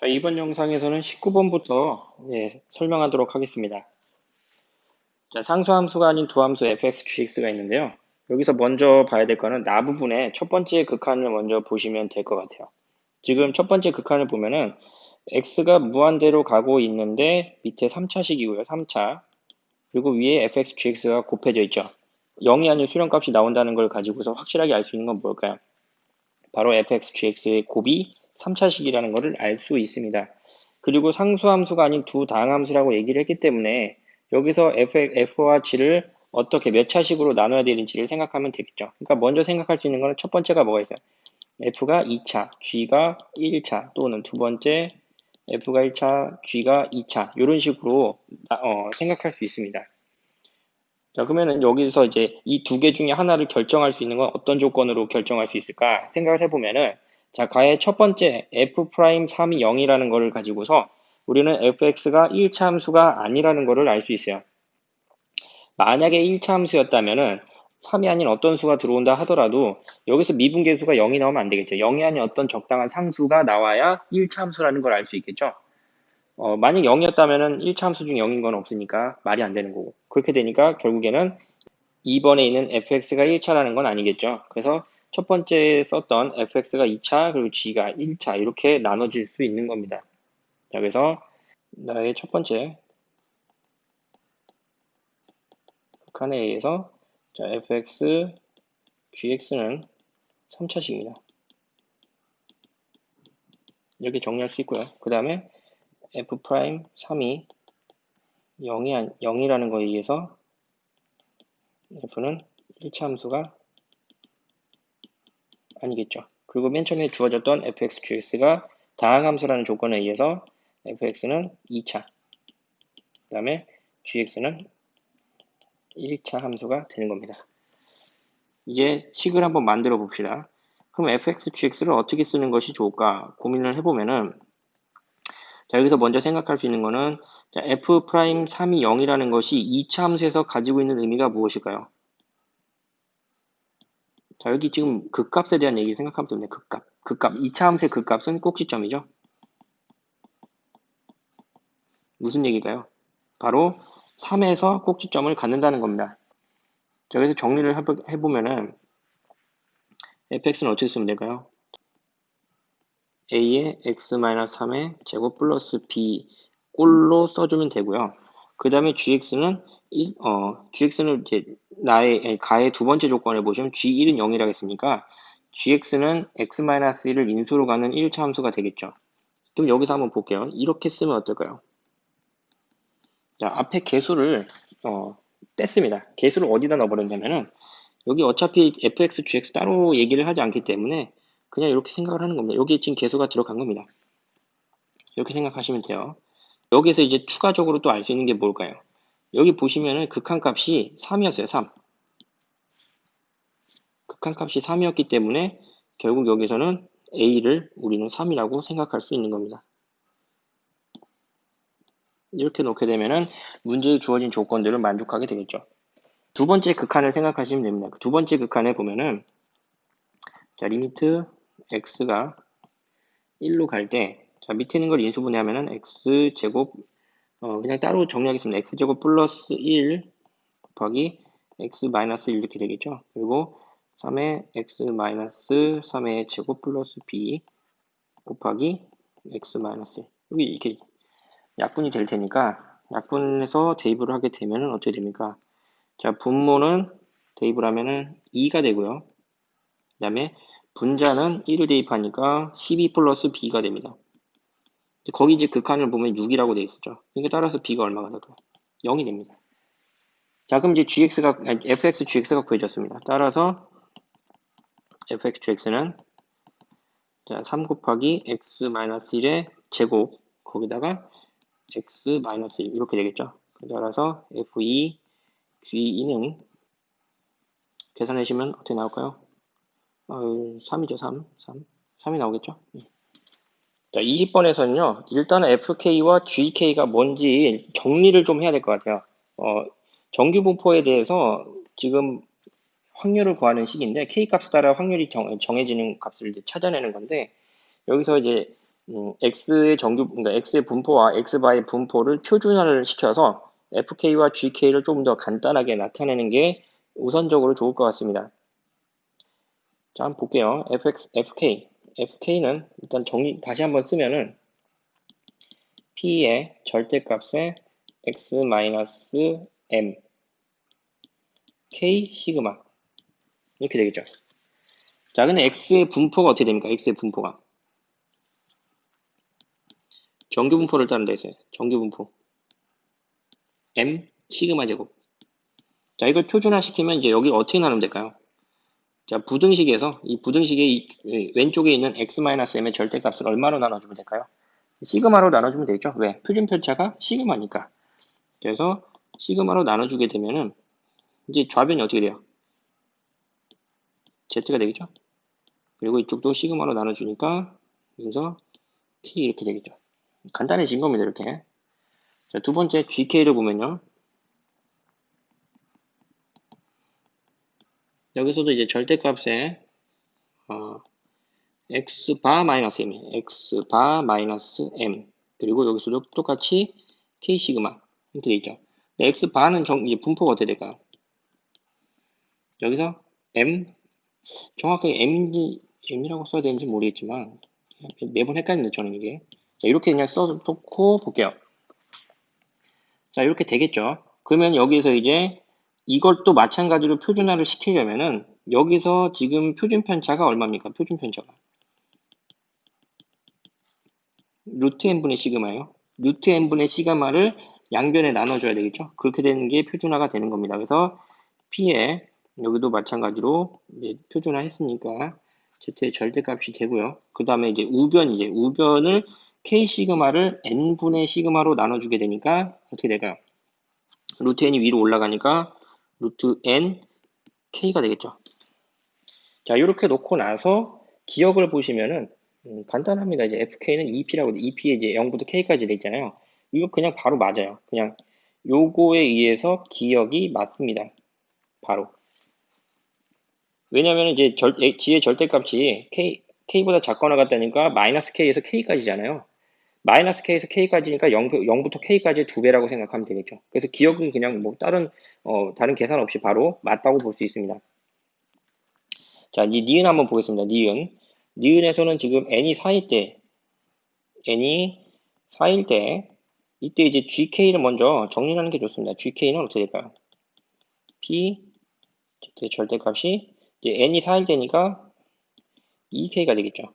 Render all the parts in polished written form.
자, 이번 영상에서는 19번부터 설명하도록 하겠습니다. 자, 상수함수가 아닌 두함수 fx, gx가 있는데요. 여기서 먼저 봐야 될 거는 나 부분의 첫 번째 극한을 먼저 보시면 될 것 같아요. 지금 첫 번째 극한을 보면은 x가 무한대로 가고 있는데 밑에 3차식이고요. 3차. 그리고 위에 fx, gx가 곱해져 있죠. 0이 아닌 수렴값이 나온다는 걸 가지고서 확실하게 알 수 있는 건 뭘까요? 바로 fx, gx의 곱이 3차식이라는 것을 알 수 있습니다. 그리고 상수함수가 아닌 두 다항함수라고 얘기를 했기 때문에 여기서 f와 g를 어떻게 몇 차식으로 나눠야 되는지를 생각하면 되겠죠. 그러니까 먼저 생각할 수 있는 거는 첫 번째가 뭐가 있어요? f가 2차, g가 1차 또는 두 번째 f가 1차, g가 2차 이런 식으로 생각할 수 있습니다. 자, 그러면은 여기서 이제 이 두 개 중에 하나를 결정할 수 있는 건 어떤 조건으로 결정할 수 있을까 생각을 해보면은, 자, 가의 첫 번째 f'3이 0이라는 거를 가지고서 우리는 fx가 1차 함수가 아니라는 거를 알 수 있어요. 만약에 1차 함수였다면은 3이 아닌 어떤 수가 들어온다 하더라도 여기서 미분계수가 0이 나오면 안 되겠죠. 0이 아닌 어떤 적당한 상수가 나와야 1차 함수라는 걸 알 수 있겠죠. 만약 0이었다면은 1차 함수 중 0인 건 없으니까 말이 안 되는 거고. 그렇게 되니까 결국에는 2번에 있는 fx가 1차라는 건 아니겠죠. 그래서 첫 번째 썼던 fx가 2차 그리고 g가 1차 이렇게 나눠질 수 있는 겁니다. 자, 그래서 나의 첫 번째 극한에 의해서 자, fx, gx는 3차식입니다. 이렇게 정리할 수 있고요. 그 다음에 f'3이 0이라는 거에 의해서 f는 1차 함수가 아니겠죠. 그리고 맨 처음에 주어졌던 fx, gx가 다항함수라는 조건에 의해서 fx는 2차, 그 다음에 gx는 1차 함수가 되는 겁니다. 이제 식을 한번 만들어 봅시다. 그럼 fx, gx를 어떻게 쓰는 것이 좋을까 고민을 해보면은, 자, 여기서 먼저 생각할 수 있는 거는 자, f'3이 0이라는 것이 2차 함수에서 가지고 있는 의미가 무엇일까요? 자, 여기 지금 극값에 대한 얘기 생각하면 됩니다. 극값. 2차 함수의 극값은 꼭지점이죠. 무슨 얘기가요? 바로 3에서 꼭지점을 갖는다는 겁니다. 자, 그래서 정리를 해보면은 fx는 어떻게 쓰면 될까요? a의 x-3의 제곱 플러스 b 꼴로 써주면 되고요. 그 다음에 gx는 gx는 이제 가의 두 번째 조건을 보시면 g1은 0이라 했으니까 gx는 x-1을 인수로 가는 1차 함수가 되겠죠. 그럼 여기서 한번 볼게요. 이렇게 쓰면 어떨까요? 자, 앞에 개수를 뺐습니다. 개수를 어디다 넣어버렸냐면은 여기 어차피 fx, gx 따로 얘기를 하지 않기 때문에 그냥 이렇게 생각을 하는 겁니다. 여기에 지금 개수가 들어간 겁니다. 이렇게 생각하시면 돼요. 여기서 이제 추가적으로 또 알 수 있는 게 뭘까요? 여기 보시면은 극한값이 3이었어요. 3. 극한값이 3이었기 때문에 결국 여기서는 a를 우리는 3이라고 생각할 수 있는 겁니다. 이렇게 놓게 되면은 문제에 주어진 조건들을 만족하게 되겠죠. 두 번째 극한을 생각하시면 됩니다. 두 번째 극한에 보면은 자, 리미트 x가 1로 갈 때, 자, 밑에 있는 걸 인수분해하면은 x제곱, 그냥 따로 정리하겠습니다. x제곱 플러스 1 곱하기 x 마이너스 1 이렇게 되겠죠. 그리고 3의 x 마이너스 3의 제곱 플러스 b 곱하기 x 마이너스 1. 여기 이렇게 약분이 될 테니까, 약분해서 대입을 하게 되면은 어떻게 됩니까? 자, 분모는 대입을 하면은 2가 되고요. 그 다음에 분자는 1을 대입하니까 12 플러스 b가 됩니다. 거기 이제 극한을 보면 6이라고 되어 있었죠. 그러니까 따라서 b가 얼마가 될까요? 0이 됩니다. 자, 그럼 이제 fx, gx가 구해졌습니다. 따라서 fx, gx는 자, 3 곱하기 x-1의 제곱, 거기다가 x-1 이렇게 되겠죠. 따라서 f2, g2는 계산하시면 어떻게 나올까요? 3이죠, 3이 나오겠죠. 자, 20번에서는요, 일단은 FK와 GK가 뭔지 정리를 좀 해야 될 것 같아요. 정규분포에 대해서 지금 확률을 구하는 식인데, K 값에 따라 확률이 정해지는 값을 이제 찾아내는 건데, 여기서 이제 x의 그러니까 x의 분포와 x바의 분포를 표준화를 시켜서 fk와 gk를 좀 더 간단하게 나타내는 게 우선적으로 좋을 것 같습니다. 자, 한번 볼게요. fk는 일단 다시 한번 쓰면은 p의 절대값에 x-m k 시그마 이렇게 되겠죠. 자, 근데 x의 분포가 어떻게 됩니까? x의 분포가 정규 분포를 따른다 했어요. 정규 분포 m 시그마 제곱. 자, 이걸 표준화시키면 이제 여기 어떻게 나누면 될까요? 자, 부등식에서 이 부등식의 왼쪽에 있는 x-m의 절대값을 얼마로 나눠주면 될까요? 시그마로 나눠주면 되겠죠? 왜? 표준편차가 시그마니까. 그래서 시그마로 나눠주게 되면은 이제 좌변이 어떻게 돼요? z가 되겠죠? 그리고 이쪽도 시그마로 나눠주니까 여기서 t 이렇게 되겠죠. 간단해진 겁니다. 이렇게. 자, 두 번째 gk를 보면요. 여기서도 이제 절대값에 x바 마이너스 m, x바 마이너스 m 그리고 여기서도 똑같이 k 시그마 이렇게 되어 있죠. x바는 이제 분포가 어떻게 될까요? 여기서 m 정확하게 m이라고 써야 되는지 모르겠지만 매번 헷갈립니다. 저는 이게. 자, 이렇게 그냥 써놓고 볼게요. 자, 이렇게 되겠죠. 그러면 여기서 이제 이걸 또 마찬가지로 표준화를 시키려면은 여기서 지금 표준편차가 얼마입니까? 표준편차가 루트 n분의 시그마예요. 루트 n분의 시그마를 양변에 나눠줘야 되겠죠. 그렇게 되는 게 표준화가 되는 겁니다. 그래서 p에 여기도 마찬가지로 이제 표준화 했으니까 z의 절대값이 되고요. 그 다음에 이제 우변을 k 시그마를 n분의 시그마로 나눠주게 되니까 어떻게 될까요? 루트 n이 위로 올라가니까 루트 n k가 되겠죠. 자, 이렇게 놓고 나서 기억을 보시면은 간단합니다. 이제 fk는 ep라고 ep에 이제 0부터 k까지 돼 있잖아요. 이거 그냥 바로 맞아요. 그냥 요거에 의해서 기억이 맞습니다. 바로. 왜냐면 이제 g의 절대값이 k보다 작거나 같다니까 마이너스 k에서 k까지잖아요. 마이너스 k에서 k까지니까 0부터 k까지 2배라고 생각하면 되겠죠. 그래서 기억은 그냥 뭐 다른 계산 없이 바로 맞다고 볼 수 있습니다. 자, 이 니은 한번 보겠습니다. 니은에서는 지금 n이 4일 때 이때 이제 gk를 먼저 정리하는 게 좋습니다. gk는 어떻게 될까요? p 절대값이 이제 n이 4일 때니까 2k가 되겠죠.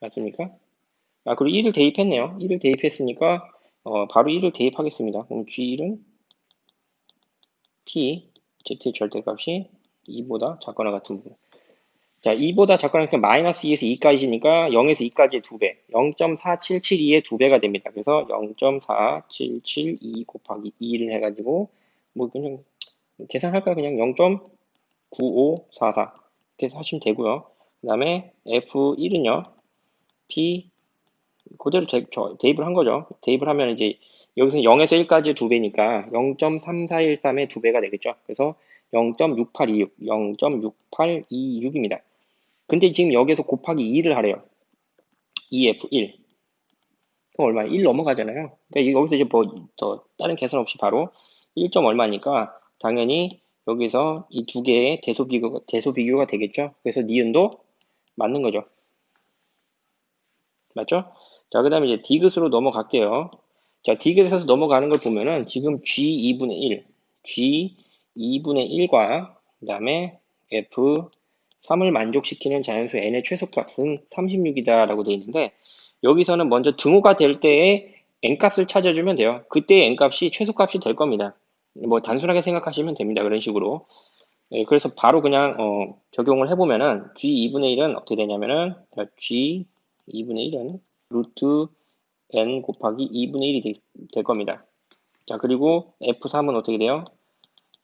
맞습니까? 아, 그리고 1을 대입했네요. 1을 대입했으니까 바로 1을 대입하겠습니다. 그럼 g1은 p z의 절대값이 2보다 작거나 같은 부분. 자, 2보다 작거나 같은 마이너스 2에서 2까지니까 0에서 2까지의 2배, 0.4772의 2배가 됩니다. 그래서 0.4772 곱하기 2를 해가지고 뭐 그냥 계산할까요? 그냥 0.9544 이렇게 하시면 되고요. 그 다음에 F1은요, P 그대로 대입을 한 거죠. 대입을 하면 이제 여기서 0에서 1까지 2배니까 0.3413의 2배가 되겠죠. 그래서 0.6826, 0.6826입니다. 근데 지금 여기서 곱하기 2를 하래요. 2F1. 그럼 얼마야? 1 넘어가잖아요. 그러니까 여기서 이제 더 다른 계산 없이 바로 1. 얼마니까 당연히 여기서 이 두 개의 대소비교가 되겠죠. 그래서 니은도 맞는 거죠. 맞죠? 자, 그 다음에 이제 디귿으로 넘어갈게요. 자, 디귿에서 넘어가는 걸 보면은 지금 G2분의 1, G2분의 1과 그 다음에 F3을 만족시키는 자연수 n의 최소값은 36이다라고 되어 있는데 여기서는 먼저 등호가 될 때의 n값을 찾아주면 돼요. 그때의 n값이 최소값이 될 겁니다. 뭐 단순하게 생각하시면 됩니다. 그런 식으로. 네, 그래서 바로 그냥 적용을 해보면은 G2분의 1은 어떻게 되냐면은 G2분의 1은 루트 n 곱하기 2분의 1이 될 겁니다. 자, 그리고 F3은 어떻게 돼요?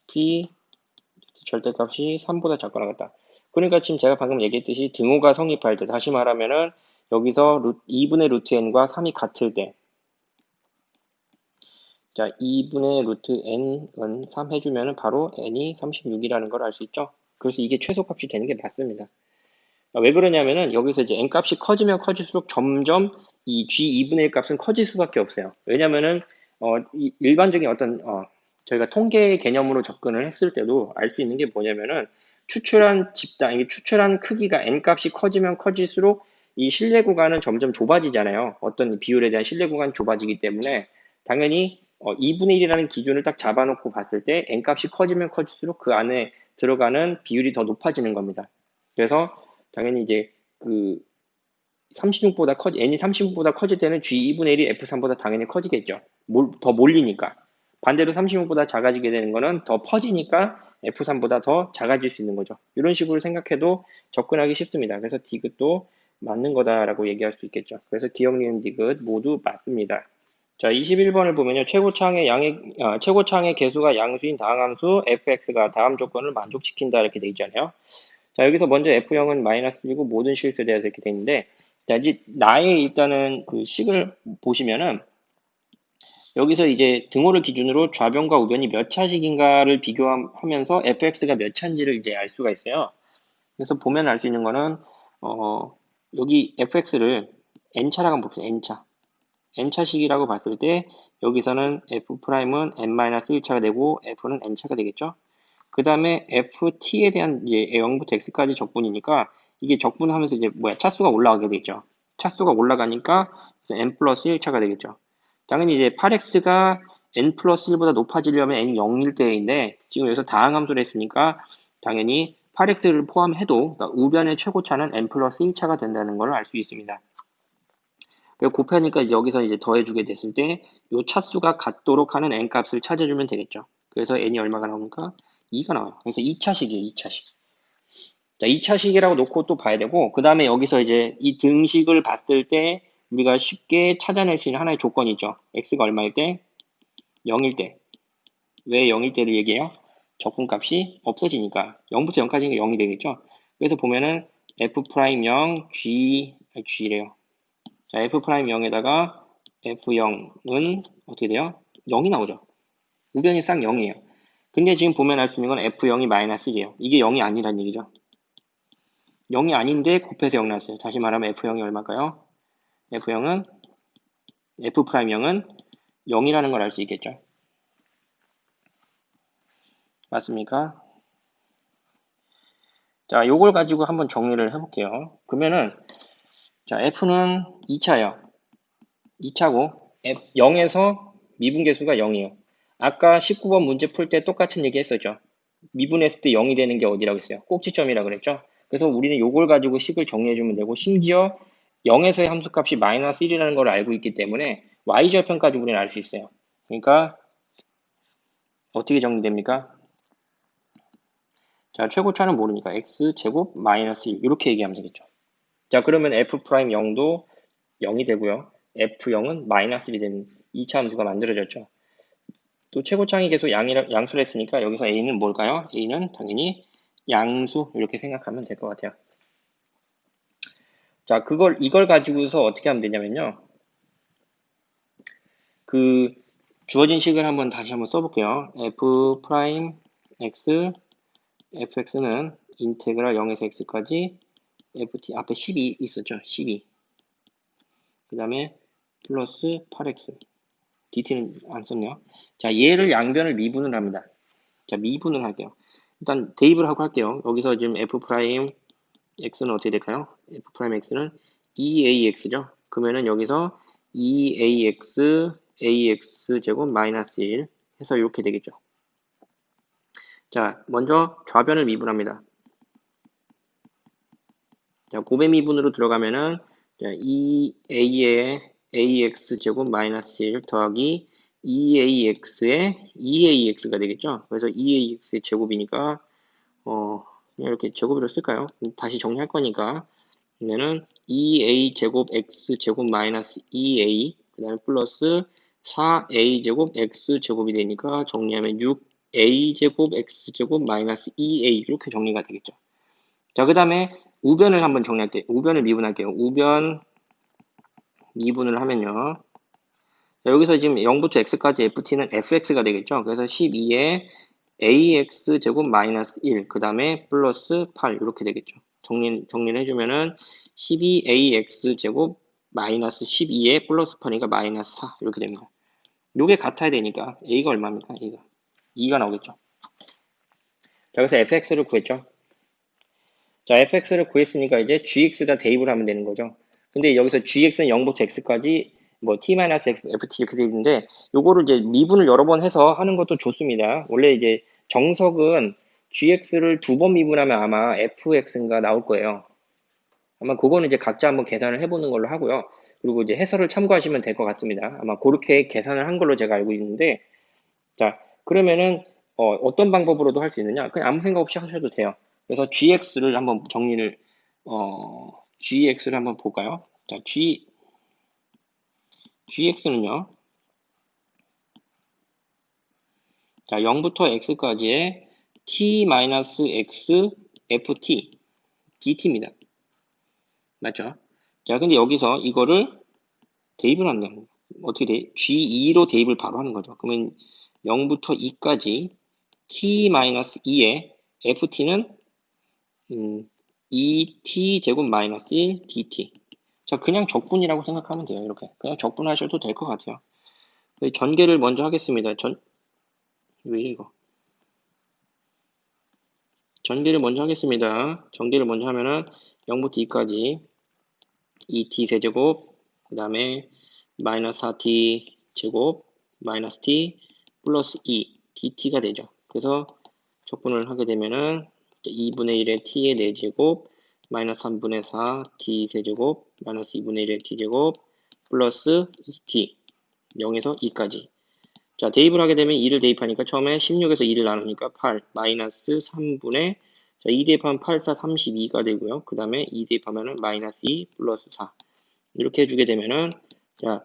P 절대값이 3보다 작거나 같다. 그러니까 지금 제가 방금 얘기했듯이 등호가 성립할 때, 다시 말하면은 여기서 2분의 루트 n과 3이 같을 때, 자, 2분의 루트 n은 3 해주면은 바로 n이 36이라는 걸 알 수 있죠? 그래서 이게 최소값이 되는 게 맞습니다. 왜 그러냐면은 여기서 이제 n 값이 커지면 커질수록 점점 이 g2분의 1 값은 커질 수밖에 없어요. 왜냐면은 일반적인 저희가 통계 개념으로 접근을 했을 때도 알 수 있는 게 뭐냐면은 추출한 집단, 이게 추출한 크기가 n 값이 커지면 커질수록 이 신뢰 구간은 점점 좁아지잖아요. 어떤 비율에 대한 신뢰 구간이 좁아지기 때문에 당연히 2분의 1이라는 기준을 딱 잡아놓고 봤을 때 n 값이 커지면 커질수록 그 안에 들어가는 비율이 더 높아지는 겁니다. 그래서 당연히 이제 그 36보다 n이 36보다 커질 때는 G2분의 1이 F3보다 당연히 커지겠죠. 더 몰리니까. 반대로 36보다 작아지게 되는 거는 더 퍼지니까 F3보다 더 작아질 수 있는 거죠. 이런 식으로 생각해도 접근하기 쉽습니다. 그래서 디귿도 맞는 거다라고 얘기할 수 있겠죠. 그래서 기억, 니은, 디귿 모두 맞습니다. 자, 21번을 보면요. 최고창의 개수가 양수인 다항함수 fx가 다음 조건을 만족시킨다 이렇게 돼 있잖아요. 자, 여기서 먼저 F0은 마이너스 1이고 모든 식에 대해서 이렇게 돼 있는데, 자, 이제 나의 일단은 그 식을 보시면은, 여기서 이제 등호를 기준으로 좌변과 우변이 몇 차식인가를 비교하면서 fx가 몇 차인지를 이제 알 수가 있어요. 그래서 보면 알 수 있는 거는, 여기 fx를 n차라고 한번 봅시다. n차. n차식이라고 봤을 때, 여기서는 f'은 n-1차가 되고, f는 n차가 되겠죠? 그 다음에 ft에 대한 이제 0부터 x까지 적분이니까 이게 적분하면서 이제 차수가 올라가게 되죠. 차수가 올라가니까 n 플러스 1차가 되겠죠. 당연히 이제 8x가 n 플러스 1보다 높아지려면 n이 0일 때인데 지금 여기서 다항함수를 했으니까 당연히 8x를 포함해도 그러니까 우변의 최고차는 n 플러스 1차가 된다는 걸 알 수 있습니다. 그리고 곱하니까 이제 여기서 이제 더해주게 됐을 때 이 차수가 같도록 하는 n 값을 찾아주면 되겠죠. 그래서 n이 얼마가 나옵니까? 2가 나와요. 그래서 2차식이에요, 2차식. 자, 2차식이라고 놓고 또 봐야 되고, 그 다음에 여기서 이제 이 등식을 봤을 때 우리가 쉽게 찾아낼 수 있는 하나의 조건이 있죠. x가 얼마일 때? 0일 때. 왜 0일 때를 얘기해요? 적분값이 없어지니까. 0부터 0까지는 0이 되겠죠. 그래서 보면은 f'0, g래요. 자, f'0에다가 f0은 어떻게 돼요? 0이 나오죠. 우변이 싹 0이에요. 근데 지금 보면 알 수 있는 건 f0이 마이너스 1이에요. 이게 0이 아니란 얘기죠. 0이 아닌데 곱해서 0 나왔어요. 다시 말하면 f0이 얼마일까요? f0은 f'0은 0이라는 걸 알 수 있겠죠. 맞습니까? 자, 요걸 가지고 한번 정리를 해볼게요. 그러면은 자, f는 2차예요. 2차고 0에서 미분계수가 0이에요. 아까 19번 문제 풀 때 똑같은 얘기 했었죠. 미분했을 때 0이 되는 게 어디라고 했어요? 꼭지점이라고 그랬죠. 그래서 우리는 요걸 가지고 식을 정리해주면 되고 심지어 0에서의 함수값이 마이너스 1이라는 걸 알고 있기 때문에 y절편까지 우리는 알 수 있어요. 그러니까 어떻게 정리됩니까? 자, 최고차는 모르니까 x제곱 마이너스 1 이렇게 얘기하면 되겠죠. 자, 그러면 f'0도 0이 되고요. f0은 마이너스 1이 되는 2차 함수가 만들어졌죠. 또 최고창이 계속 양수를 했으니까 여기서 a는 뭘까요? a는 당연히 양수 이렇게 생각하면 될 것 같아요. 자, 이걸 가지고서 어떻게 하면 되냐면요. 그 주어진 식을 다시 한번 써볼게요. f 프라임 x fx는 인테그랄 0에서 x까지 ft 앞에 12 있었죠. 12. 그 다음에 플러스 8x dt는 안 썼네요. 자, 얘를 양변을 미분을 합니다. 자, 미분을 할게요. 일단 대입을 하고 할게요. 여기서 지금 f 프라임 x는 어떻게 될까요? f 프라임 x는 2ax죠. 그러면은 여기서 2ax ax 제곱 마이너스 1 해서 이렇게 되겠죠. 자, 먼저 좌변을 미분합니다. 자, 곱의 미분으로 들어가면은 2a의 ax 제곱 마이너스 1 더하기 2ax의 2ax가 되겠죠. 그래서 2ax의 제곱이니까 그냥 이렇게 제곱으로 쓸까요? 다시 정리할 거니까 그러면은 2a 제곱 x 제곱 마이너스 2a 그 다음에 플러스 4a 제곱 x 제곱이 되니까 정리하면 6a 제곱 x 제곱 마이너스 2a 이렇게 정리가 되겠죠. 자, 그 다음에 우변을 한번 정리할게요. 우변을 미분할게요. 우변 미분을 하면요. 자, 여기서 지금 0부터 x까지 ft는 fx가 되겠죠. 그래서 12에 ax 제곱 마이너스 1, 그 다음에 플러스 8 이렇게 되겠죠. 정리를 해주면은 12ax 제곱 마이너스 12에 플러스 8이니까 마이너스 4 이렇게 됩니다. 요게 같아야 되니까 a가 얼마입니까? a가 2가 나오겠죠. 자, 그래서 fx를 구했죠. 자, fx를 구했으니까 이제 gx에다 대입을 하면 되는 거죠. 근데 여기서 gx는 0부터 x까지 뭐 t-x, ft 이렇게 되어 있는데 요거를 이제 미분을 여러 번 해서 하는 것도 좋습니다. 원래 이제 정석은 gx를 두 번 미분하면 아마 fx인가 나올 거예요. 아마 그거는 이제 각자 한번 계산을 해보는 걸로 하고요. 그리고 이제 해설을 참고하시면 될 것 같습니다. 아마 그렇게 계산을 한 걸로 제가 알고 있는데, 자, 그러면은 어떤 방법으로도 할 수 있느냐? 그냥 아무 생각 없이 하셔도 돼요. 그래서 gx를 한번 정리를 gx를 한번 볼까요? 자, gx는요. 자, 0부터 x까지의 t-x ft dt입니다. 맞죠? 자, 근데 여기서 이거를 대입을 한다는 거예요. 어떻게 돼? G2로 대입을 바로 하는 거죠. 그러면 0부터 2까지 t-2에 ft는 2t 제곱 마이너스 1 dt. 자, 그냥 적분이라고 생각하면 돼요. 이렇게 그냥 적분하셔도 될 것 같아요. 전개를 먼저 하겠습니다. 왜 이거? 전개를 먼저 하겠습니다. 전개를 먼저 하면은 0부터 2까지 2t 세제곱 그 다음에 마이너스 4t 제곱 마이너스 t 플러스 2 dt가 되죠. 그래서 적분을 하게 되면은 2분의 1의 t의 4제곱 마이너스 3분의 4 t 세제곱 마이너스 2분의 1의 t제곱 플러스 2t 0에서 2까지. 자, 대입을 하게 되면 2를 대입하니까 처음에 16에서 2를 나누니까 8 마이너스 3분의 자, 2 대입하면 8, 4, 32가 되고요. 그 다음에 2 대입하면은 마이너스 2 플러스 4 이렇게 해주게 되면은 자,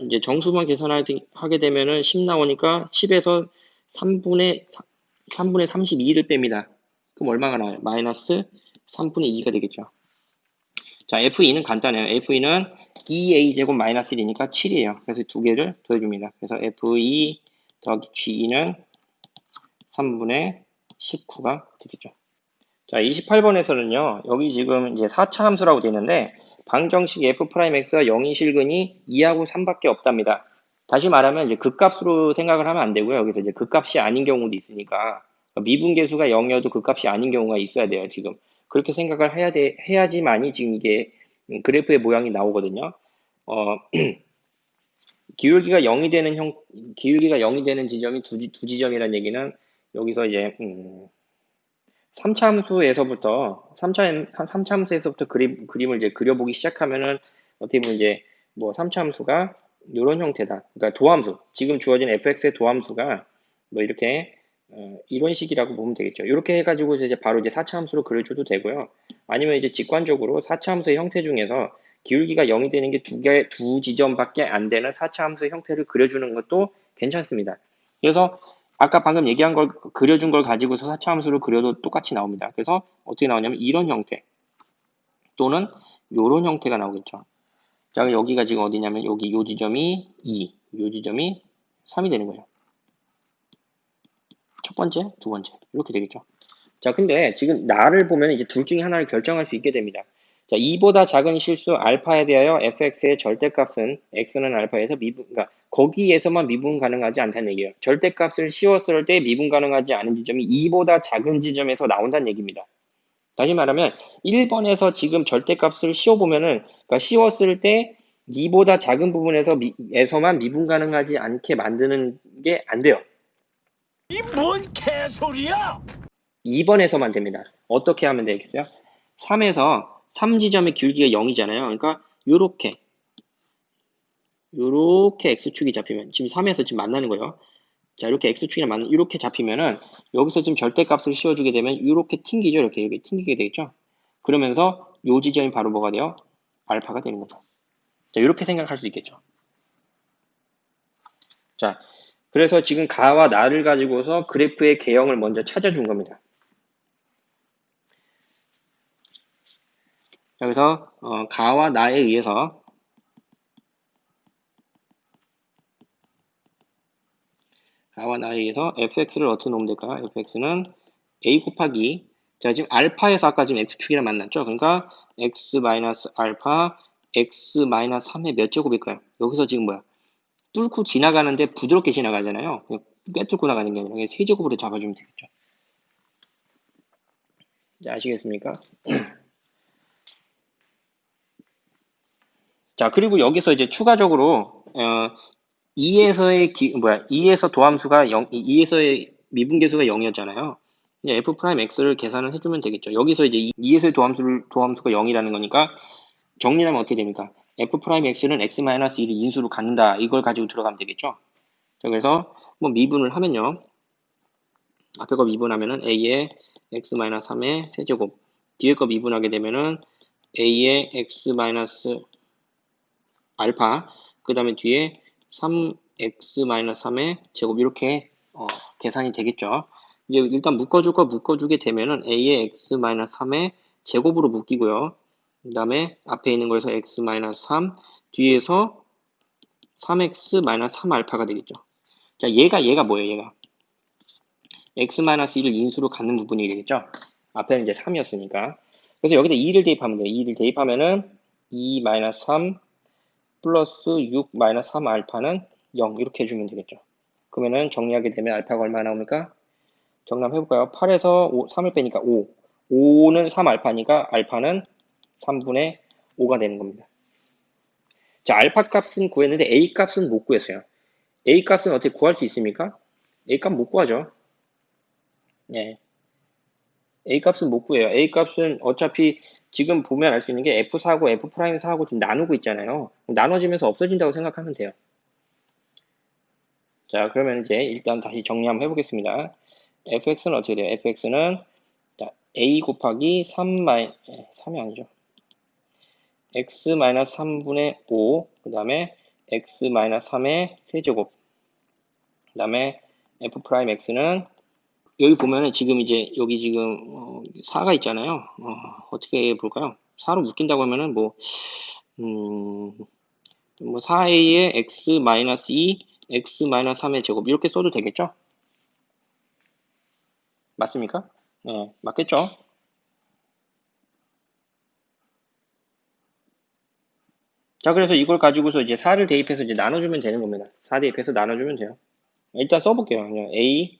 이제 정수만 계산하게 되면은 10 나오니까 10에서 3분의 32를 뺍니다. 그럼 얼마가 나와요? 마이너스 3분의 2가 되겠죠. 자, F2는 간단해요. F2는 2a제곱 마이너스 1이니까 7이에요. 그래서 두 개를 더해줍니다. 그래서 F2 더하기 G2는 3분의 19가 되겠죠. 자, 28번에서는요, 여기 지금 이제 4차 함수라고 되어 있는데, 방정식 f'x가 0이 실근이 2하고 3밖에 없답니다. 다시 말하면 이제 극값으로 생각을 하면 안 되고요. 여기서 이제 극값이 아닌 경우도 있으니까, 미분계수가 0이어도 극값이 아닌 경우가 있어야 돼요, 지금. 그렇게 생각을 해야지만이 지금 이게 그래프의 모양이 나오거든요. 기울기가 0이 되는 기울기가 0이 되는 지점이 두 지점이라는 얘기는 여기서 이제 3차 함수에서부터 3차 함수에서부터 그림을 이제 그려보기 시작하면은 어떻게 보면 이제 뭐 3차 함수가 이런 형태다. 그러니까 도함수, 지금 주어진 fx의 도함수가 뭐 이렇게 이런 식이라고 보면 되겠죠. 이렇게 해가지고 이제 바로 이제 4차 함수로 그려줘도 되고요. 아니면 이제 직관적으로 4차 함수의 형태 중에서 기울기가 0이 되는 게 두 지점밖에 안 되는 4차 함수의 형태를 그려주는 것도 괜찮습니다. 그래서 아까 방금 얘기한 걸 그려준 걸 가지고서 4차 함수를 그려도 똑같이 나옵니다. 그래서 어떻게 나오냐면 이런 형태 또는 이런 형태가 나오겠죠. 자, 여기가 지금 어디냐면 여기 요 지점이 2, 요 지점이 3이 되는 거예요. 첫 번째, 두 번째 이렇게 되겠죠. 자, 근데 지금 나를 보면 이제 둘 중에 하나를 결정할 수 있게 됩니다. 자, 2보다 작은 실수 알파에 대하여 fx의 절대값은 x는 알파에서 그러니까 거기에서만 미분 가능하지 않다는 얘기예요. 절대값을 씌웠을 때 미분 가능하지 않은 지점이 2보다 작은 지점에서 나온다는 얘기입니다. 다시 말하면 1번에서 지금 절대값을 씌워보면은 그러니까 씌웠을 때 2보다 작은 부분에서만 미분 가능하지 않게 만드는 게 안 돼요. 이 뭔 개소리야! 2번에서만 됩니다. 어떻게 하면 되겠어요? 3에서 3지점의 기울기가 0이잖아요. 그러니까 요렇게 x축이 잡히면 지금 3에서 지금 만나는 거예요. 자, 이렇게 x축이랑 이렇게 잡히면은 여기서 지금 절대값을 씌워주게 되면 이렇게 튕기죠. 이렇게 튕기게 되겠죠. 그러면서 요 지점이 바로 뭐가 돼요? 알파가 되는 거죠. 자, 이렇게 생각할 수 있겠죠. 자, 그래서 지금 가와 나를 가지고서 그래프의 개형을 먼저 찾아준 겁니다. 여기서 가와 나에 의해서 fx를 어떻게 놓으면 될까요? fx는 a 곱하기 자, 지금 알파에서 아까 지금 x축이랑 만났죠? 그러니까 x 마이너스 알파, x 마이너스 3의 몇 제곱일까요? 여기서 지금 뭐야? 뚫고 지나가는데 부드럽게 지나가잖아요. 그냥 꿰뚫고 나가는 게 아니라 세제곱으로 잡아주면 되겠죠. 자, 아시겠습니까? 자, 그리고 여기서 이제 추가적으로 2에서 도함수가 0, 2에서의 미분계수가 0이었잖아요. 이제 f 프라임 x를 계산을 해주면 되겠죠. 여기서 이제 2에서의 도함수가 0이라는 거니까 정리하면 어떻게 됩니까? f 프라임 x는 x 마이너스 1을 인수로 갖는다. 이걸 가지고 들어가면 되겠죠. 자, 그래서 뭐 미분을 하면요. 앞에 거 미분하면은 a의 x 마이너스 3의 세제곱, 뒤에 거 미분하게 되면은 a의 x 마이너스 알파, 그 다음에 뒤에 3x-3의 제곱, 이렇게 계산이 되겠죠. 이제 일단 묶어줄 거 묶어주게 되면은 a의 x-3의 제곱으로 묶이고요. 그 다음에 앞에 있는 거에서 x-3, 뒤에서 3x-3알파가 되겠죠. 자, 얘가 뭐예요, 얘가? x-1을 인수로 갖는 부분이 되겠죠. 앞에는 이제 3이었으니까. 그래서 여기다 2를 대입하면 돼요. 2를 대입하면은 2-3 플러스 6 마이너스 3 알파는 0 이렇게 해주면 되겠죠. 그러면은 정리하게 되면 알파가 얼마 나옵니까? 정리한번 해볼까요? 8에서 3을 빼니까 5. 5는 3 알파니까 알파는 3분의 5가 되는 겁니다. 자, 알파 값은 구했는데 A 값은 못 구했어요. A 값은 어떻게 구할 수 있습니까? A 값 못 구하죠. 네. A 값은 못 구해요. A 값은 어차피 지금 보면 알 수 있는 게 F4하고 F'4하고 좀 나누고 있잖아요. 나눠지면서 없어진다고 생각하면 돼요. 자, 그러면 이제 일단 다시 정리 한번 해보겠습니다. fx는 어떻게 돼요? fx는 자, a 곱하기 3이 아니죠. x 3분의 5, 그 다음에 x 3의 세제곱, 그 다음에 f 프라임 x는 여기 보면은 지금 이제 여기 지금 4가 있잖아요. 어떻게 볼까요? 4로 묶인다고 하면은 뭐 4a의 x 2, x 3의 제곱 이렇게 써도 되겠죠? 맞습니까? 네, 맞겠죠? 자, 그래서 이걸 가지고서 이제 4를 대입해서 이제 나눠주면 되는 겁니다. 4 대입해서 나눠주면 돼요. 일단 써볼게요. 그냥 a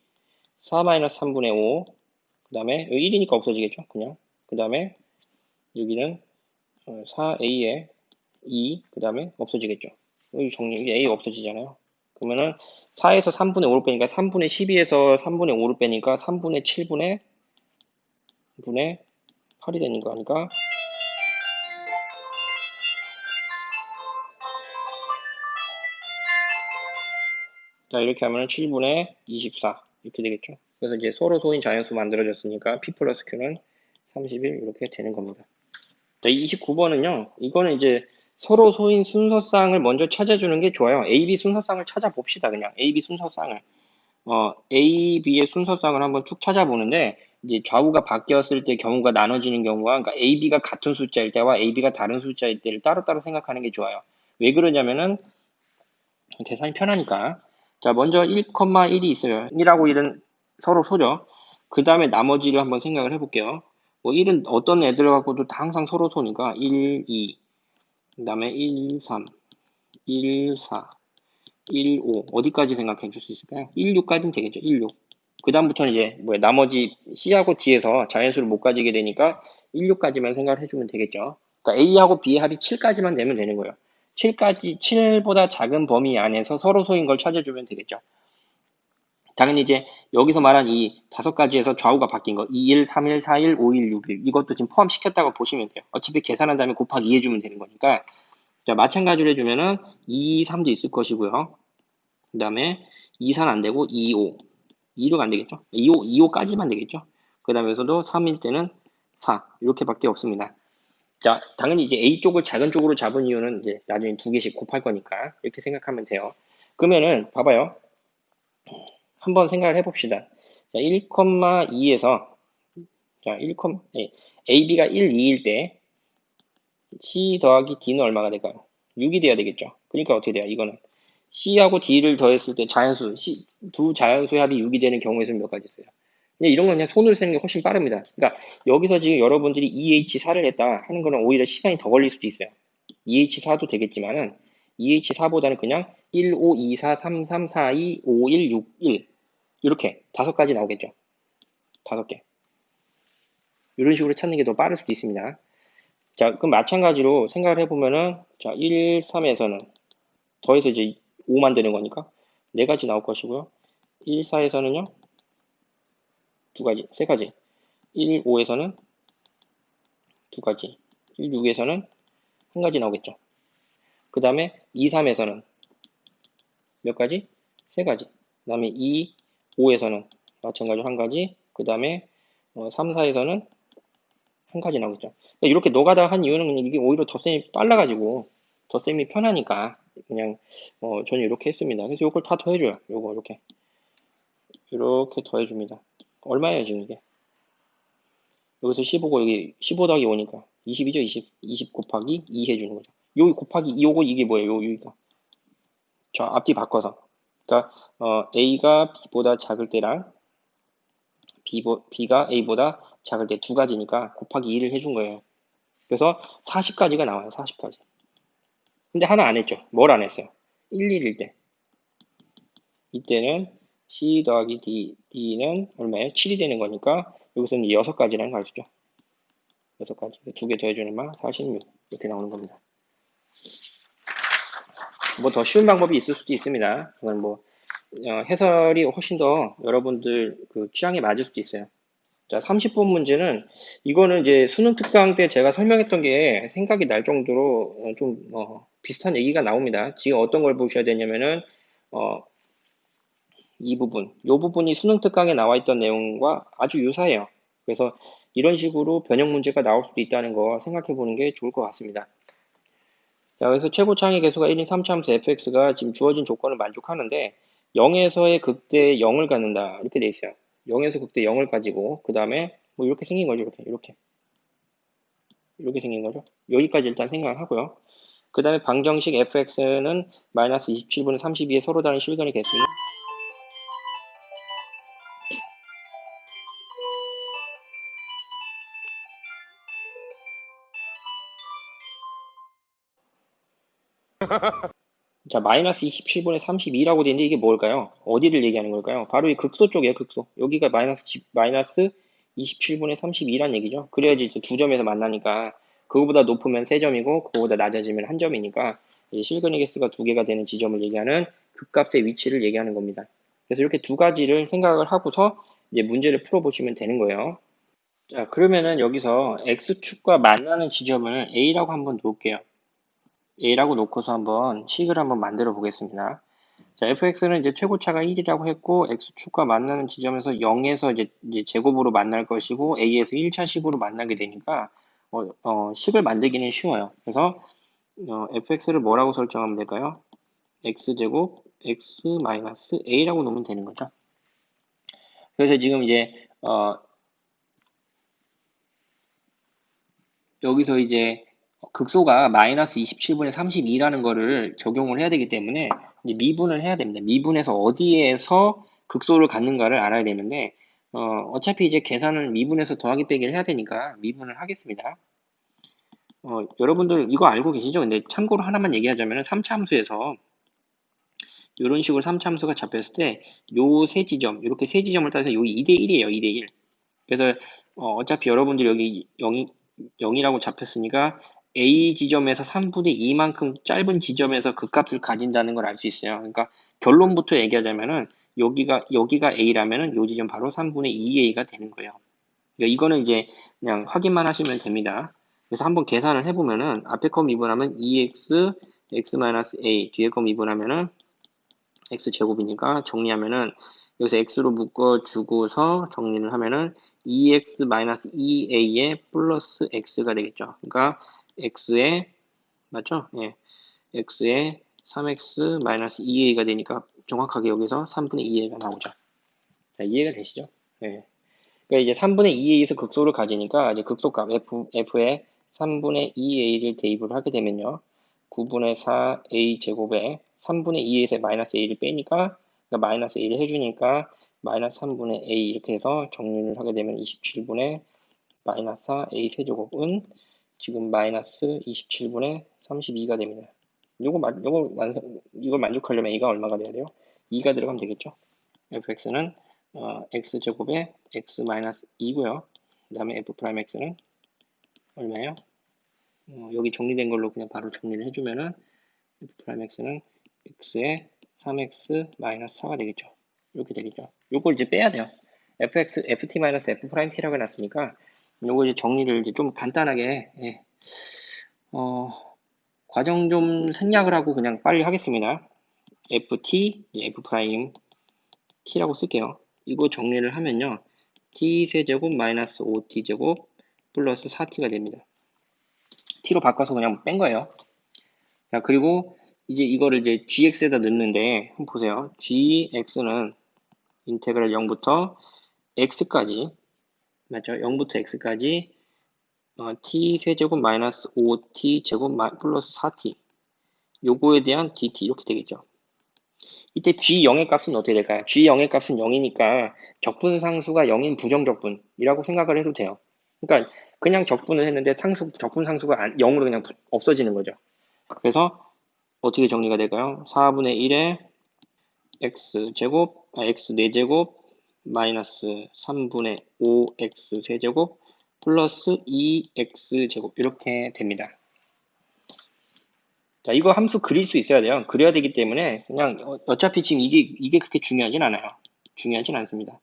4-3분의 5, 그 다음에 1이니까 없어지겠죠? 그냥. 그 다음에 여기는 4a에 2, 그 다음에 없어지겠죠? 여기 정리, 이게 a 없어지잖아요. 그러면은 4에서 3분의 5를 빼니까 3분의 12에서 3분의 5를 빼니까 3분의 7분의 8이 되는 거니까 자, 이렇게 하면 7분의 24 이렇게 되겠죠. 그래서 이제 서로 소인 자연수 만들어졌으니까 P 플러스 Q는 31 이렇게 되는 겁니다. 자, 29번은요. 이거는 이제 서로 소인 순서쌍을 먼저 찾아주는 게 좋아요. A, B 순서쌍을 찾아봅시다. 그냥 A, B 순서쌍을. A, B의 순서쌍을 한번 쭉 찾아보는데 이제 좌우가 바뀌었을 때 경우가 나눠지는 경우가 그러니까 A, B가 같은 숫자일 때와 A, B가 다른 숫자일 때를 따로따로 생각하는 게 좋아요. 왜 그러냐면은 계산이 편하니까. 자, 먼저 1,1이 있어요. 1하고 1은 서로 소죠. 그 다음에 나머지를 한번 생각을 해볼게요. 뭐 1은 어떤 애들 갖고도 다 항상 서로 소니까 1, 2, 그 다음에 1, 3, 1, 4, 1, 5 어디까지 생각해 줄 수 있을까요? 1, 6까지는 되겠죠. 1, 6. 그 다음부터는 이제 뭐야 나머지 C하고 D에서 자연수를 못 가지게 되니까 1, 6까지만 생각을 해주면 되겠죠. 그러니까 A하고 B의 합이 7까지만 되면 되는 거예요. 7보다 작은 범위 안에서 서로 소인 걸 찾아주면 되겠죠. 당연히 이제 여기서 말한 이 5가지에서 좌우가 바뀐 거 2일, 3일, 4일, 5일, 6일 이것도 지금 포함시켰다고 보시면 돼요. 어차피 계산한 다음에 곱하기 2 해주면 되는 거니까 자 마찬가지로 해주면은 2, 3도 있을 것이고요. 그 다음에 2, 4는 안 되고 2, 5, 2, 6 안 되겠죠. 2, 5, 2, 5까지만 되겠죠. 그 다음에서도 3일 때는 4 이렇게밖에 없습니다. 자, 당연히 이제 A 쪽을 작은 쪽으로 잡은 이유는 이제 나중에 2개씩 곱할 거니까 이렇게 생각하면 돼요. 그러면은 봐봐요. 한번 생각을 해봅시다. 1,2에서 자, AB가 1, 2일 때 C 더하기 D는 얼마가 될까요? 6이 돼야 되겠죠. 그러니까 어떻게 돼요? 이거는 C하고 D를 더했을 때 두 자연수의 합이 6이 되는 경우의 수는 몇 가지 있어요? 근데 이런 건 그냥 손으로 쓰는 게 훨씬 빠릅니다. 그러니까 여기서 지금 여러분들이 EH4를 했다 하는 거는 오히려 시간이 더 걸릴 수도 있어요. EH4도 되겠지만은 EH4보다는 그냥 1, 5, 2, 4, 3, 3, 4, 2, 5, 1, 6, 1 이렇게 5가지 나오겠죠. 5개. 이런 식으로 찾는 게 더 빠를 수도 있습니다. 자, 그럼 마찬가지로 생각을 해보면은 자, 1, 3에서는 더해서 이제 5 만드는 거니까 4가지 나올 것이고요. 1, 4에서는요. 2가지, 3가지. 1, 5에서는 2가지. 1, 6에서는 1가지 나오겠죠. 그 다음에 2, 3에서는 몇 가지? 3가지. 그 다음에 2, 5에서는 마찬가지로 1가지. 그 다음에 3, 4에서는 1가지 나오겠죠. 이렇게 노가다 한 이유는 그냥 이게 오히려 덧셈이 빨라가지고 덧셈이 편하니까 그냥 저는 이렇게 했습니다. 그래서 이걸 다 더해줘요. 요거 이렇게 더해줍니다. 얼마예요 지금 이게? 여기서 15고 여기 15 더하기 5니까 20이죠. 20 곱하기 2 해주는 거죠. 여기 곱하기 2 요거 이게 뭐예요? 여기가 저 앞뒤 바꿔서 그러니까 A가 B보다 작을 때랑 B가 A보다 작을 때 2가지니까 곱하기 2를 해준 거예요. 그래서 40가지가 나와요. 40가지. 근데 하나 안 했죠. 뭘 안 했어요? 1, 1일 때. 이때는 C 더하기 D는 얼마예요? 7이 되는 거니까 여기서는 6가지라는 걸 알수죠. 6가지. 2개 더해주는 말 46. 이렇게 나오는 겁니다. 뭐 더 쉬운 방법이 있을 수도 있습니다. 그건 뭐 해설이 훨씬 더 여러분들 그 취향에 맞을 수도 있어요. 자, 30번 문제는 이거는 이제 수능 특강 때 제가 설명했던 게 생각이 날 정도로 좀 비슷한 얘기가 나옵니다. 지금 어떤 걸 보셔야 되냐면은 이 부분이 수능 특강에 나와 있던 내용과 아주 유사해요. 그래서 이런 식으로 변형 문제가 나올 수도 있다는 거 생각해 보는 게 좋을 것 같습니다. 자, 그래서 최고 창의 개수가 1인 3차함수 fx가 지금 주어진 조건을 만족하는데 0에서의 극대 0을 갖는다 이렇게 돼 있어요. 0에서 극대 0을 가지고 그 다음에 뭐 이렇게 생긴 거죠. 이렇게 생긴 거죠. 여기까지 일단 생각하고요. 그 다음에 방정식 fx는 마이너스 27분의 32의 서로 다른 실근의 개수는 자, 마이너스 27분의 32라고 되는데 이게 뭘까요? 어디를 얘기하는 걸까요? 바로 이 극소 쪽이에요, 극소. 여기가 마이너스 27분의 32란 얘기죠. 그래야지 이제 두 점에서 만나니까 그거보다 높으면 세 점이고 그거보다 낮아지면 한 점이니까 이제 실근의 개수가 두 개가 되는 지점을 얘기하는 극값의 위치를 얘기하는 겁니다. 그래서 이렇게 두 가지를 생각을 하고서 이제 문제를 풀어보시면 되는 거예요. 자, 그러면은 여기서 x축과 만나는 지점을 A라고 한번 놓을게요. A라고 놓고서 한번 식을 한번 만들어 보겠습니다. 자, fx는 이제 최고차가 1이라고 했고, x축과 만나는 지점에서 0에서 이제 제곱으로 만날 것이고, a에서 1차식으로 만나게 되니까, 식을 만들기는 쉬워요. 그래서, fx를 뭐라고 설정하면 될까요? x제곱, x-a라고 놓으면 되는 거죠. 그래서 지금 이제, 여기서 이제 극소가 마이너스 27분의 32라는 거를 적용을 해야 되기 때문에 이제 미분을 해야 됩니다. 미분해서 어디에서 극소를 갖는가를 알아야 되는데 어차피 이제 계산은 미분해서 더하기 빼기를 해야 되니까 미분을 하겠습니다. 여러분들 이거 알고 계시죠? 근데 참고로 하나만 얘기하자면 3차 함수에서 이런 식으로 3차 함수가 잡혔을 때 요 세 지점, 이렇게 세 지점을 따서 여기 2대1이에요. 2대1. 그래서 어차피 여러분들 여기 0이라고 잡혔으니까 A 지점에서 3분의 2만큼 짧은 지점에서 그 값을 가진다는 걸 알 수 있어요. 그러니까 결론부터 얘기하자면은 여기가 A라면은 요 지점 바로 3분의 2A가 되는 거예요. 그러니까 이거는 이제 그냥 확인만 하시면 됩니다. 그래서 한번 계산을 해보면은 앞에 거 미분하면 2x x-a 뒤에 거 미분하면은 x제곱이니까 정리하면은 여기서 x로 묶어주고서 정리를 하면은 2x-2a에 플러스 x가 되겠죠. 그러니까 x에 맞죠? 예. x에 3x-2a가 되니까 정확하게 여기서 3분의 2a가 나오죠. 자, 이해가 되시죠? 예. 그러니까 이제 3분의 2a에서 극소를 가지니까 이제 극소값 f에 3분의 2a를 대입을 하게 되면요. 9분의 4a 제곱에 3분의 2에서 마이너스 a를 빼니까 그러니까 마이너스 a를 해주니까 마이너스 3분의 a 이렇게 해서 정리를 하게 되면 27분의 마이너스 4 a 세제곱은 지금 마이너스 27분의 32가 됩니다. 이걸 만족하려면 a가 얼마가 돼야 돼요? 2가 들어가면 되겠죠? fx는 x제곱에 x 마이너스 2고요. 그 다음에 f'x는 얼마예요? 여기 정리된 걸로 그냥 바로 정리를 해주면은 f'x는 x에 3x 마이너스 4가 되겠죠. 이렇게 되겠죠. 요걸 이제 빼야 돼요. ft 마이너스 f't라고 해놨으니까 요거 이제 정리를 이제 좀 간단하게 과정 좀 생략을 하고 그냥 빨리 하겠습니다. ft, f' t라고 쓸게요. 이거 정리를 하면요. t세제곱 마이너스 5t제곱 플러스 4t가 됩니다. t로 바꿔서 그냥 뺀 거예요. 자, 그리고 이제 이거를 이제 gx에다 넣는데 한번 보세요. gx는 인테그랄 0부터 x까지 맞죠? 0부터 x까지 t 세제곱 마이너스 5t 제곱 플러스 4t 요거에 대한 dt 이렇게 되겠죠. 이때 g0의 값은 어떻게 될까요? g0의 값은 0이니까 적분상수가 0인 부정적분이라고 생각을 해도 돼요. 그러니까 그냥 적분을 했는데 적분상수가 0으로 그냥 없어지는 거죠. 그래서 어떻게 정리가 될까요? 4분의 1에 x제곱, x 4제곱 마이너스 3분의 5x 세제곱 플러스 2x제곱 이렇게 됩니다. 자, 이거 함수 그릴 수 있어야 돼요. 그려야 되기 때문에 그냥 어차피 지금 이게 그렇게 중요하진 않아요. 중요하진 않습니다.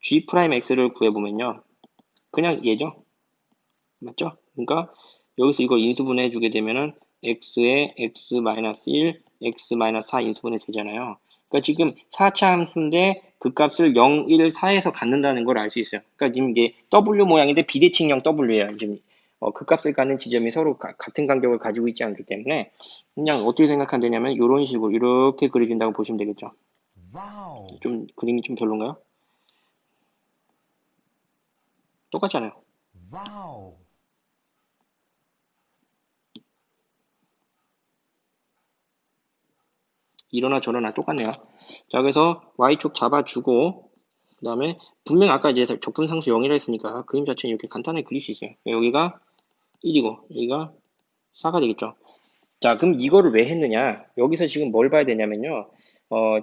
g'x를 구해보면요. 그냥 얘죠. 맞죠? 그러니까 여기서 이거 인수분해 주게 되면은 x에 x-1, x-4 인수분해 되잖아요. 그러니까 지금 4차 함수인데 그 값을 0, 1, 4에서 갖는다는 걸 알 수 있어요. 그러니까 지금 이게 W 모양인데 비대칭형 W예요. 지금 그 값을 갖는 지점이 서로 같은 간격을 가지고 있지 않기 때문에 그냥 어떻게 생각하면 되냐면 이런 식으로 이렇게 그려진다고 보시면 되겠죠. 와우. 좀 그림이 좀 별론가요? 똑같잖아요. 와우. 이러나 저러나 똑같네요. 자, 그래서 y축 잡아주고 그 다음에 분명 아까 이제 적분상수 0이라 했으니까 그림 자체는 이렇게 간단하게 그릴 수 있어요. 여기가 1이고 여기가 4가 되겠죠. 자, 그럼 이거를 왜 했느냐? 여기서 지금 뭘 봐야 되냐면요.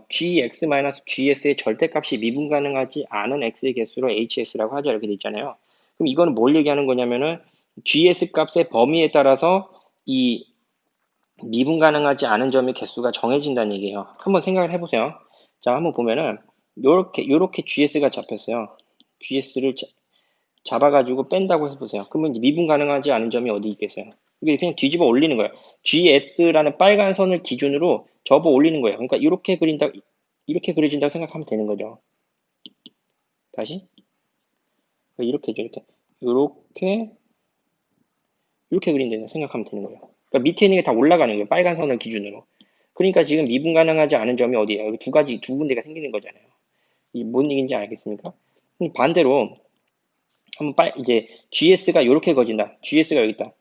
gx-gs의 절대값이 미분 가능하지 않은 x의 개수로 hs라고 하죠. 이렇게 돼 있잖아요. 그럼 이거는 뭘 얘기하는 거냐면은 gs 값의 범위에 따라서 이 미분 가능하지 않은 점의 개수가 정해진다는 얘기예요. 한번 생각을 해보세요. 자, 한번 보면은 요렇게 GS가 잡혔어요. GS를 잡아가지고 뺀다고 해보세요. 그러면 미분 가능하지 않은 점이 어디 있겠어요? 이게 그냥 뒤집어 올리는 거예요. GS라는 빨간 선을 기준으로 접어 올리는 거예요. 그러니까 이렇게 그려진다고 생각하면 되는 거죠. 다시 이렇게죠. 이렇게 그린다고 생각하면 되는 거예요. 그러니까 밑에 있는 게 다 올라가는 거예요. 빨간 선을 기준으로. 그러니까 지금 미분 가능하지 않은 점이 어디예요? 여기 두 군데가 생기는 거잖아요. 이 뭔 얘기인지 알겠습니까? 반대로 한번 이제 GS가 이렇게 거진다. GS가 여기 있다.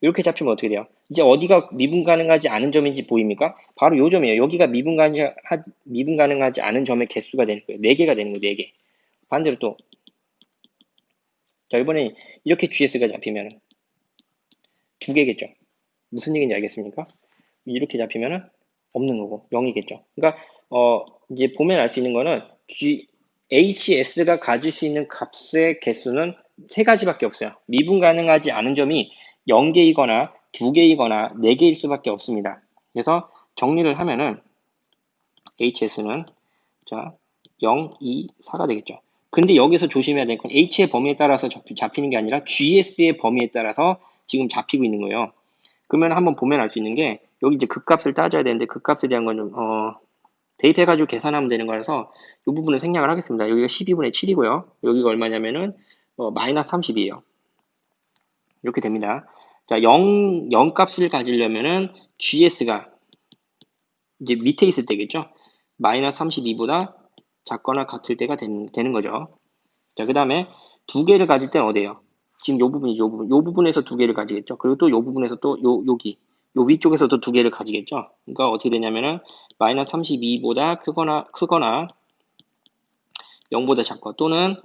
이렇게 잡히면 어떻게 돼요? 이제 어디가 미분 가능하지 않은 점인지 보입니까? 바로 요 점이에요. 여기가 미분 가능하지 않은 점의 개수가 되는 거예요. 4개가 되는 거예요. 4개. 반대로 또 자, 이번에 이렇게 GS가 잡히면 2개겠죠. 무슨 얘기인지 알겠습니까? 이렇게 잡히면은 없는 거고 0이겠죠. 그러니까 이제 보면 알 수 있는 거는 HS가 가질 수 있는 값의 개수는 3가지밖에 없어요. 미분 가능하지 않은 점이 0개이거나 2개이거나 4개일 수밖에 없습니다. 그래서 정리를 하면은 HS는 자 0, 2, 4가 되겠죠. 근데 여기서 조심해야 될 건 H의 범위에 따라서 잡히는 게 아니라 GS의 범위에 따라서 지금 잡히고 있는 거예요. 그러면 한번 보면 알 수 있는 게 여기 이제 극값을 따져야 되는데 극값에 대한 건 좀 대입해가지고 계산하면 되는 거라서 이 부분을 생략을 하겠습니다. 여기가 12분의 7이고요. 여기가 얼마냐면은 마이너스 30이에요. 이렇게 됩니다. 자, 0 값을 가지려면은 GS가 이제 밑에 있을 때겠죠. 마이너스 32보다 작거나 같을 때가 되는 거죠. 자, 그 다음에 2개를 가질 때는 어디예요? 지금 요 부분이죠. 요 부분에서 2개를 가지겠죠. 그리고 또 요 부분에서 또 여기 요 위쪽에서도 2개를 가지겠죠. 그러니까 어떻게 되냐면은 마이너스 32보다 크거나 0보다 작고 또는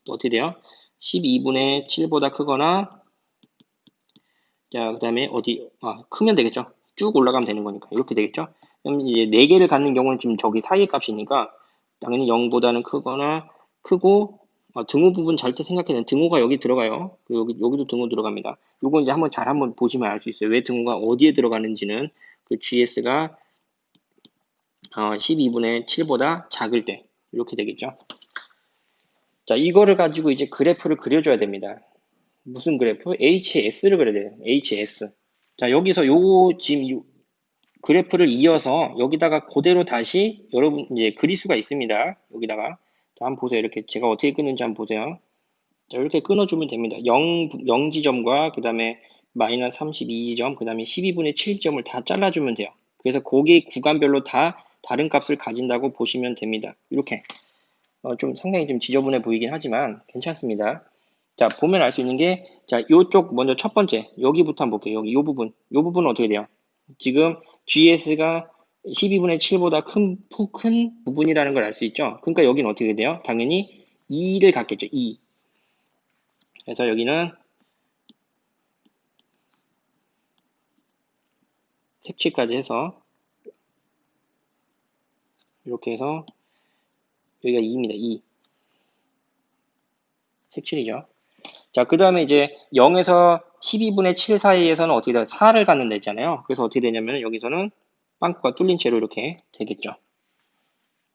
어떻게 돼요? 12분의 7보다 크거나 자, 그 다음에 크면 되겠죠. 쭉 올라가면 되는 거니까 이렇게 되겠죠. 그럼 이제 4개를 갖는 경우는 지금 저기 사이의 값이니까 당연히 0보다는 크거나 크고 등호 부분 잘 때 생각해야 등호가 여기 들어가요. 여기도 등호 들어갑니다. 요거 이제 한번 보시면 알 수 있어요. 왜 등호가 어디에 들어가는지는 그 GS가 12분의 7보다 작을 때 이렇게 되겠죠. 자, 이거를 가지고 이제 그래프를 그려줘야 됩니다. 무슨 그래프? HS를 그려야 돼요. HS. 자, 여기서 지금 그래프를 이어서 여기다가 그대로 다시 여러분 이제 그릴 수가 있습니다. 여기다가. 자, 한번 보세요. 이렇게 제가 어떻게 끊는지 한번 보세요. 자, 이렇게 끊어주면 됩니다. 0지점과 그 다음에 마이너스 32지점, 그 다음에 12분의 7점을 다 잘라주면 돼요. 그래서 거기 구간별로 다 다른 값을 가진다고 보시면 됩니다. 이렇게. 좀 상당히 좀 지저분해 보이긴 하지만 괜찮습니다. 자, 보면 알 수 있는 게, 자, 요쪽 먼저 첫 번째, 여기부터 한번 볼게요. 여기 요 부분은 어떻게 돼요? 지금 GS가 12분의 7보다 큰 부분이라는 걸 알 수 있죠? 그러니까 여기는 어떻게 돼요? 당연히 2를 갖겠죠, 2. 그래서 여기는 색칠까지 해서, 이렇게 해서, 여기가 2입니다, 2. 색칠이죠. 자, 그 다음에 이제 0에서 12분의 7 사이에서는 어떻게 돼요? 4를 갖는다 했잖아요. 그래서 어떻게 되냐면 여기서는 빵꾸가 뚫린 채로 이렇게 되겠죠.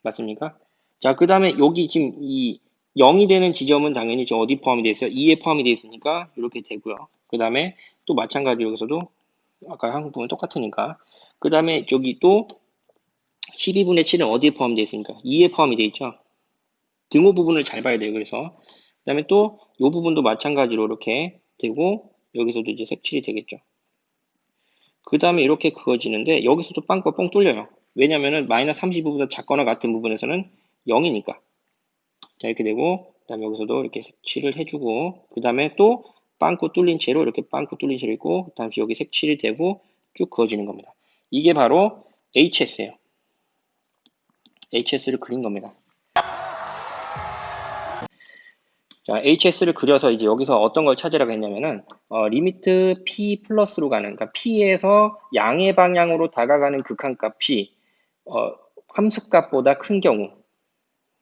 맞습니까? 자, 그 다음에 여기 지금 이 0이 되는 지점은 당연히 저 어디 포함이 되어 있어요? 2에 포함이 되어 있으니까 이렇게 되고요. 그 다음에 또 마찬가지로 여기서도 아까 한 부분 똑같으니까 그 다음에 여기 또 12분의 7은 어디에 포함되어 있습니까? 2에 포함이 되어 있죠. 등호 부분을 잘 봐야 돼요. 그래서 그 다음에 또 이 부분도 마찬가지로 이렇게 되고 여기서도 이제 색칠이 되겠죠. 그 다음에 이렇게 그어지는데 여기서도 빵꾸가 뻥 뚫려요. 왜냐면은 마이너스 32보다 작거나 같은 부분에서는 0이니까. 자, 이렇게 되고 그 다음에 여기서도 이렇게 색칠을 해주고 그 다음에 또 빵꾸 뚫린 채로 이렇게 빵꾸 뚫린 채로 있고 그 다음에 여기 색칠이 되고 쭉 그어지는 겁니다. 이게 바로 HS예요. HS를 그린 겁니다. 자, HS를 그려서 이제 여기서 어떤 걸 찾으라고 했냐면은, 리미트 P 플러스로 가는, 그러니까 P에서 양의 방향으로 다가가는 극한값 P, 함수값보다 큰 경우.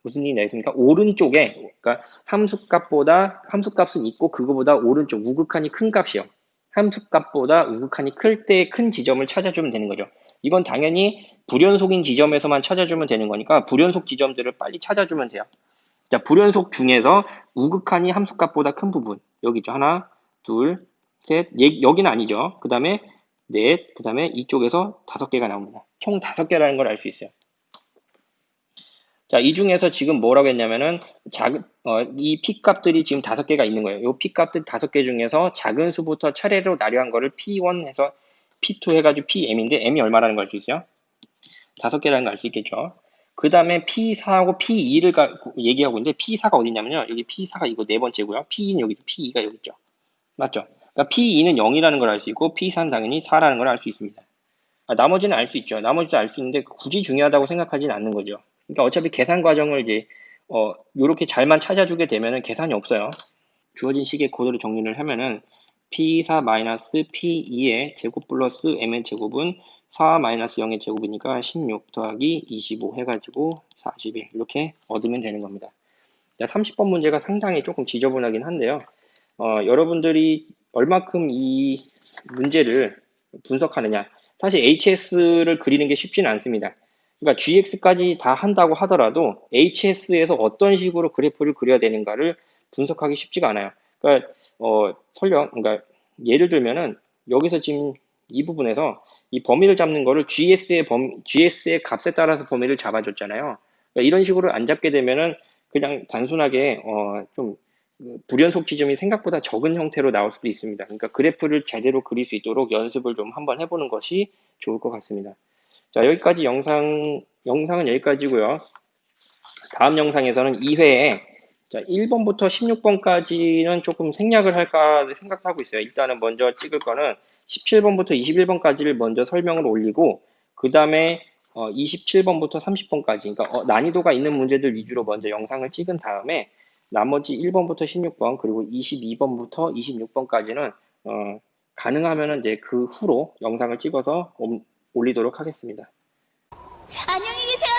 무슨 얘기 나겠습니까? 오른쪽에, 그러니까 함수값은 있고 그거보다 오른쪽, 우극한이 큰 값이요. 함수값보다 우극한이 클 때 큰 지점을 찾아주면 되는 거죠. 이건 당연히 불연속인 지점에서만 찾아주면 되는 거니까 불연속 지점들을 빨리 찾아주면 돼요. 자, 불연속 중에서 우극한이 함수값보다 큰 부분. 여기 있죠. 하나, 둘, 셋. 여기는 아니죠. 그 다음에 넷, 그 다음에 이쪽에서 5개가 나옵니다. 총 5개라는 걸 알 수 있어요. 자, 이 중에서 지금 뭐라고 했냐면은, 이 P값들이 지금 5개가 있는 거예요. 이 P값들 5개 중에서 작은 수부터 차례로 나열한 거를 P1 해서 P2 해가지고 PM인데, M이 얼마라는 걸 알 수 있어요? 5개라는 걸 알 수 있겠죠. 그 다음에 P4하고 P2를 얘기하고 있는데 P4가 어디냐면요. 여기 P4가 이거 네 번째고요. P2는 여기, P2가 여기 있죠. 맞죠? 그러니까 P2는 0이라는 걸 알 수 있고 P4는 당연히 4라는 걸 알 수 있습니다. 나머지는 알 수 있죠. 나머지도 알 수 있는데 굳이 중요하다고 생각하진 않는 거죠. 그러니까 어차피 계산 과정을 이제 요렇게 잘만 찾아주게 되면은 계산이 없어요. 주어진 식의 그대로 정리를 하면은 P4-P2의 제곱 플러스 M의 제곱은 4-0의 제곱이니까 16 더하기 25 해가지고 41 이렇게 얻으면 되는 겁니다. 30번 문제가 상당히 조금 지저분하긴 한데요. 여러분들이 얼마큼 이 문제를 분석하느냐. 사실 HS를 그리는 게 쉽지는 않습니다. 그러니까 GX까지 다 한다고 하더라도 HS에서 어떤 식으로 그래프를 그려야 되는가를 분석하기 쉽지가 않아요. 그러니까 그러니까 예를 들면은 여기서 지금 이 부분에서 이 범위를 잡는 거를 GS의 값에 따라서 범위를 잡아줬잖아요. 그러니까 이런 식으로 안 잡게 되면은 그냥 단순하게 좀 불연속 지점이 생각보다 적은 형태로 나올 수도 있습니다. 그러니까 그래프를 제대로 그릴 수 있도록 연습을 좀 한번 해보는 것이 좋을 것 같습니다. 자, 여기까지 영상은 여기까지고요. 다음 영상에서는 2회에 자, 1번부터 16번까지는 조금 생략을 할까 생각하고 있어요. 일단은 먼저 찍을 거는 17번부터 21번까지를 먼저 설명을 올리고 그 다음에 27번부터 30번까지, 그러니까 난이도가 있는 문제들 위주로 먼저 영상을 찍은 다음에 나머지 1번부터 16번, 그리고 22번부터 26번까지는 가능하면은 이제 그 후로 영상을 찍어서 올리도록 하겠습니다. 안녕히 계세요.